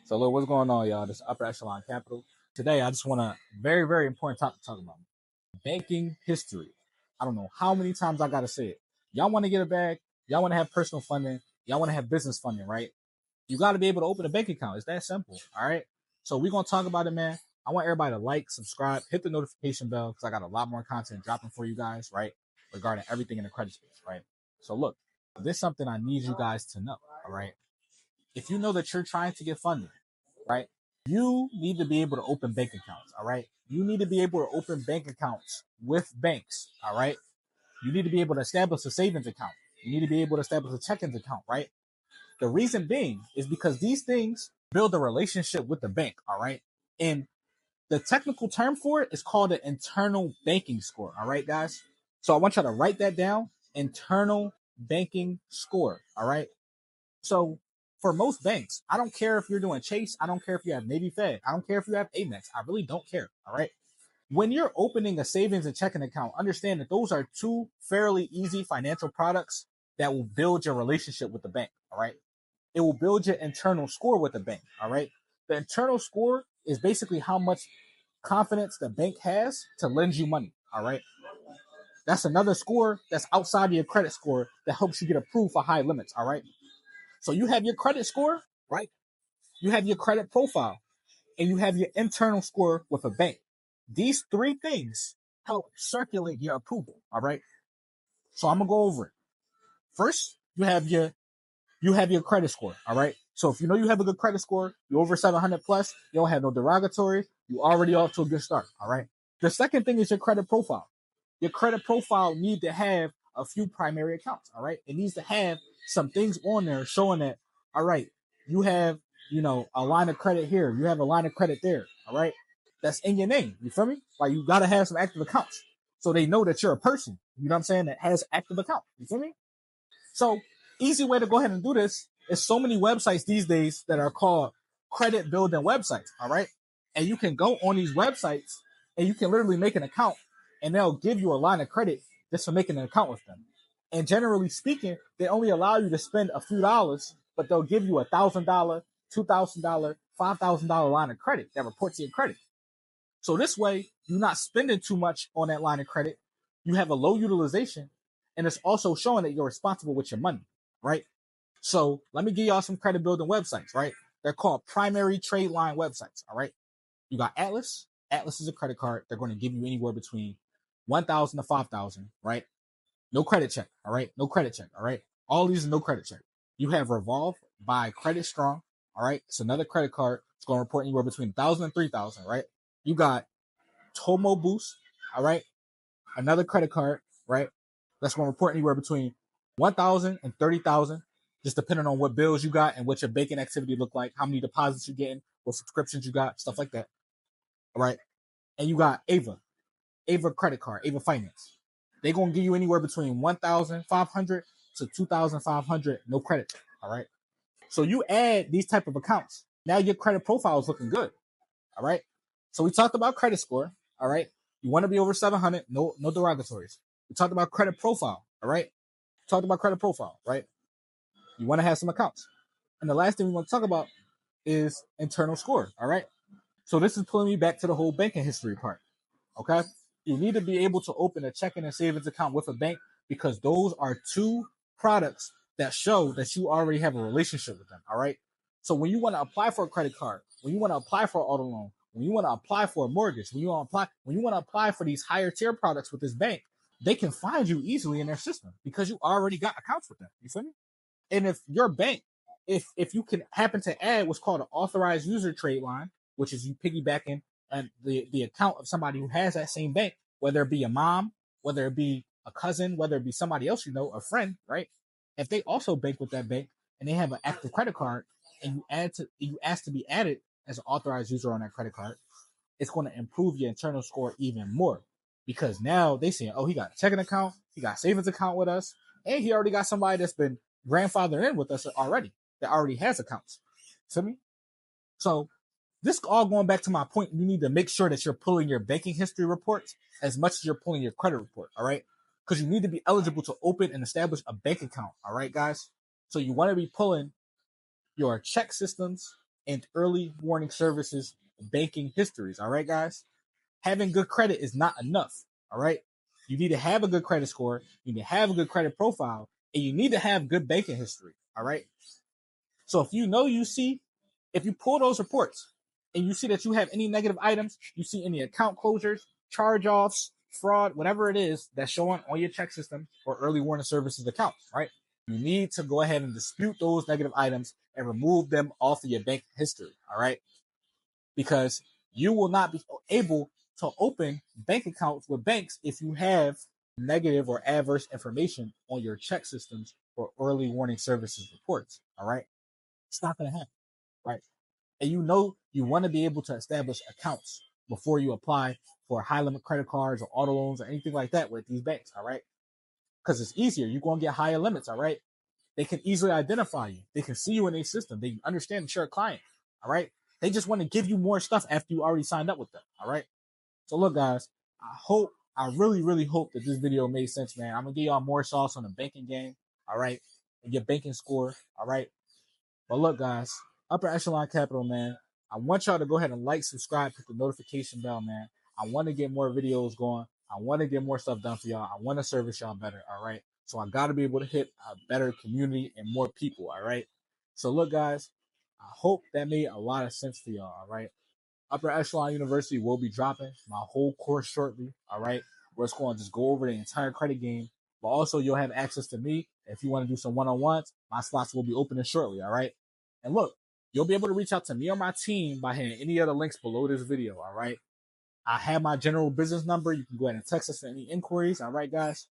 So look, what's going on, y'all? This is Upper Echelon Capital. Today, I just want a very, very important topic to talk about. Banking history. I don't know how many times I got to say it. Y'all want to get a bag. Y'all want to have personal funding. Y'all want to have business funding, right? You got to be able to open a bank account. It's that simple, all right? So we're going to talk about it, man. I want everybody to like, subscribe, hit the notification bell because I got a lot more content dropping for you guys, right? Regarding everything in the credit space, right? So look, this is something I need you guys to know, all right? If you know that you're trying to get funding, right? You need to be able to open bank accounts, all right? You need to be able to open bank accounts with banks, all right? You need to be able to establish a savings account. You need to be able to establish a checking account, right? The reason being is because these things build a relationship with the bank, all right? And the technical term for it is called an internal banking score, all right, guys? So I want you to write that down, internal banking score, all right? So for most banks, I don't care if you're doing Chase. I don't care if you have Navy Fed. I don't care if you have Amex. I really don't care. All right. When you're opening a savings and checking account, understand that those are two fairly easy financial products that will build your relationship with the bank. All right. It will build your internal score with the bank. All right. The internal score is basically how much confidence the bank has to lend you money. All right. That's another score that's outside of your credit score that helps you get approved for high limits. All right. So you have your credit score, right? You have your credit profile, and you have your internal score with a bank. These three things help circulate your approval. All right. So I'm gonna go over it. First, you have your credit score. All right. So if you know you have a good credit score, you're over 700 plus, you don't have no derogatory, you already off to a good start. All right. The second thing is your credit profile. Your credit profile need to have a few primary accounts. All right. It needs to have some things on there showing that, all right, you have, a line of credit here. You have a line of credit there. All right. That's in your name. You feel me? Like you got to have some active accounts so they know that you're a person. You know what I'm saying? That has active account. You feel me? So easy way to go ahead and do this is so many websites these days that are called credit building websites. All right. And you can go on these websites and you can literally make an account and they'll give you a line of credit just for making an account with them. And generally speaking, they only allow you to spend a few dollars, but they'll give you $1,000, $2,000, $5,000 line of credit that reports your credit. So this way, you're not spending too much on that line of credit. You have a low utilization, and it's also showing that you're responsible with your money, right? So let me give y'all some credit building websites, right? They're called primary trade line websites, all right? You got Atlas. Atlas is a credit card. They're going to give you anywhere between 1,000 to 5,000, right? No credit check, all right? No credit check, all right? All these are no credit check. You have Revolve by Credit Strong, all right? It's another credit card. It's going to report anywhere between 1,000 and 3,000, right? You got Tomo Boost, all right? Another credit card, right? That's going to report anywhere between 1,000 and 30,000, just depending on what bills you got and what your banking activity look like, how many deposits you're getting, what subscriptions you got, stuff like that, all right? And you got Ava credit card, Ava Finance. They're going to give you anywhere between 1,500 to 2,500, no credit, all right? So you add these type of accounts. Now your credit profile is looking good, all right? So we talked about credit score, all right? You want to be over 700, no derogatories. We talked about credit profile, all right? Talked about credit profile, right? You want to have some accounts. And the last thing we want to talk about is internal score, all right? So this is pulling me back to the whole banking history part, okay? You need to be able to open a checking and savings account with a bank because those are two products that show that you already have a relationship with them, all right? So when you want to apply for a credit card, when you want to apply for an auto loan, when you want to apply for a mortgage, when you want to apply for these higher tier products with this bank, they can find you easily in their system because you already got accounts with them. You feel me? And if your bank, if you can happen to add what's called an authorized user trade line, which is you piggybacking and the account of somebody who has that same bank, whether it be a mom, whether it be a cousin, whether it be somebody else you know, a friend, right? If they also bank with that bank and they have an active credit card, and you ask to be added as an authorized user on that credit card, it's going to improve your internal score even more because now they saying, oh, he got a checking account, he got a savings account with us, and he already got somebody that's been grandfathered in with us already that already has accounts. Feel me? So this all going back to my point, you need to make sure that you're pulling your banking history reports as much as you're pulling your credit report, all right? Because you need to be eligible to open and establish a bank account, all right, guys? So you want to be pulling your check systems and early warning services banking histories. All right, guys? Having good credit is not enough. All right? You need to have a good credit score, you need to have a good credit profile, and you need to have good banking history. All right? So if you pull those reports and you see that you have any negative items, you see any account closures, charge offs, fraud, whatever it is that's showing on your check system or early warning services account, right? You need to go ahead and dispute those negative items and remove them off of your bank history, all right? Because you will not be able to open bank accounts with banks if you have negative or adverse information on your check systems or early warning services reports, all right? It's not going to happen, right? And you want to be able to establish accounts before you apply for high limit credit cards or auto loans or anything like that with these banks, all right? Because it's easier. You're going to get higher limits, all right? They can easily identify you. They can see you in their system. They understand that you're a client, all right? They just want to give you more stuff after you already signed up with them, all right? So look, guys, I really, really hope that this video made sense, man. I'm going to give y'all more sauce on the banking game, all right? And your banking score, all right? But look, guys, Upper Echelon Capital, man, I want y'all to go ahead and like, subscribe, hit the notification bell, man. I want to get more videos going. I want to get more stuff done for y'all. I want to service y'all better, all right? So I got to be able to hit a better community and more people, all right? So look, guys, I hope that made a lot of sense to y'all, all right? Upper Echelon University will be dropping my whole course shortly, all right? Where it's going to just go over the entire credit game. But also, you'll have access to me. If you want to do some one-on-ones, my slots will be opening shortly, all right? And look, you'll be able to reach out to me or my team by hitting any other links below this video, all right? I have my general business number. You can go ahead and text us for any inquiries, all right, guys?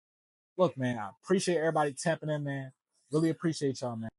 Look, man, I appreciate everybody tapping in, man. Really appreciate y'all, man.